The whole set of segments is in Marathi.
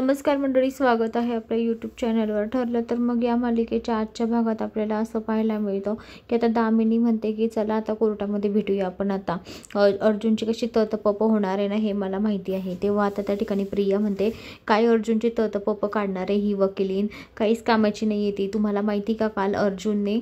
नमस्कार मंडळी, स्वागत आहे आपल्या यूट्यूब चॅनलवर. ठरलं तर मग या मालिकेच्या आजच्या भागात आपल्याला असं पाहायला मिळतं की आता दामिनी म्हणते की चला आता कोर्टामध्ये भेटूया आपण. आता अर्जुनची कशी तळतपप होणार आहे ना हे मला माहिती आहे. तेव्हा आता त्या ठिकाणी प्रिया म्हणते काय अर्जुनची तळतपप काढणार आहे ही वकिलीन, काहीच कामाची नाही आहे ती. तुम्हाला माहिती का काल अर्जुनने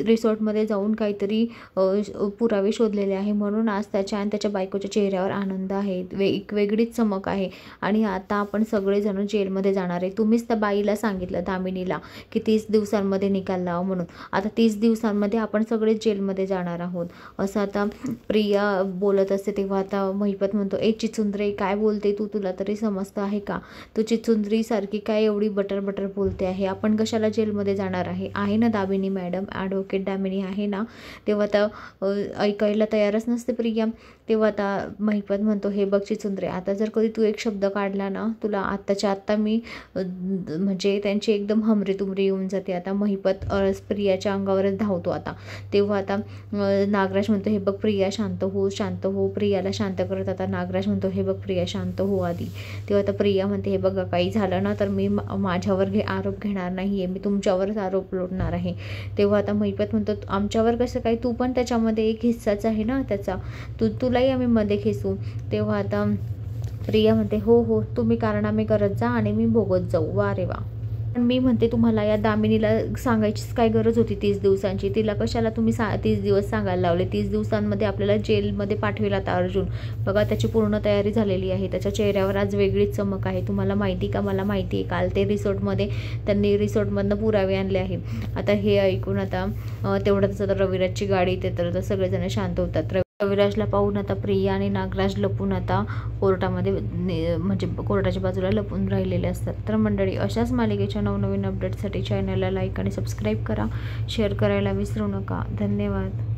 रिसॉर्टमध्ये जाऊन काहीतरी पुरावे शोधलेले आहे म्हणून आज त्याच्या आणि त्याच्या बायकोच्या चेहऱ्यावर आनंद आहे, एक वेगळीच चमक आहे. आणि आता आपण सगळेजण जेलमध्ये जाणार आहे. तुम्हीच त्या बाईला सांगितलं दामिनीला की 30 दिवसांमध्ये निकाल लावा म्हणून. आता 30 दिवसांमध्ये आपण सगळे जेलमध्ये जाणार आहोत असं आता प्रिया बोलत असते. तेव्हा आता महिपत म्हणतो ए चिचुंद्रे काय बोलते तू, तुला तरी समजतं आहे का? तू चिचुंद्री सारखी काय एवढी बटर बटर बोलते आहे? आपण कशाला जेलमध्ये जाणार आहे ना दामिनी मॅडम, ॲडव्होकेट दामिनी आहे ना. तेव्हा आता ऐकायला तयारच नसते प्रिया. तेव्हा आता महिपत म्हणतो हे बघ चिचुंद्रे, आता जर कधी तू एक शब्द काढला ना तुला आत्ताच्या आत्ता मी म्हणजे त्यांची एकदम हमरी तुमरी येऊन जाते. आता महिपत प्रियाच्या अंगावरच धावतो आता. तेव्हा आता नागराज म्हणतो हे बघ प्रिया शांत हो शांत हो. प्रियाला शांत करत आता नागराज म्हणतो हे बघ प्रिया शांत हो आधी. तेव्हा आता प्रिया म्हणते हे बघा काही झालं ना तर मी माझ्यावर आरोप घेणार नाही आहे, मी तुमच्यावरच आरोप लोटणार आहे. तेव्हा आता महिपत म्हणतो आमच्यावर कसं काय, तू पण त्याच्यामध्ये एक हिस्साच आहे ना त्याचा, तुलाही आम्ही मध्ये खेचू. तेव्हा आता प्रिया म्हणते हो तुम्ही कारनामे करत जा आणि मी भोगत जाऊ. वा रे वा. पण मी म्हणते तुम्हाला या दामिनीला सांगायचीच काय गरज होती 30 दिवसांची? तिला कशाला तुम्ही 30 दिवस सांगायला लावले? 30 दिवसांमध्ये आपल्याला जेलमध्ये पाठवेल आता अर्जुन. बघा त्याची पूर्ण तयारी झालेली आहे, त्याच्या चेहऱ्यावर आज वेगळीच चमक आहे. तुम्हाला माहिती का? मला माहिती आहे काल ते रिसॉर्टमध्ये त्यांनी रिसॉर्टमधनं पुरावे आणले आहे. आता हे ऐकून आता तेवढ्यातच आता रविराजची गाडी येते तर सगळेजण शांत होतात. रविराजला पाहून आता प्रिया आणि नागराज लपून आता कोर्टामध्ये म्हणजे कोर्टाच्या बाजूला लपून राहिलेले असतात. तर मंडळी अशाच मालिकेच्या नवनवीन अपडेटसाठी चॅनलला लाईक आणि सबस्क्राईब करा, शेअर करायला विसरू नका. धन्यवाद.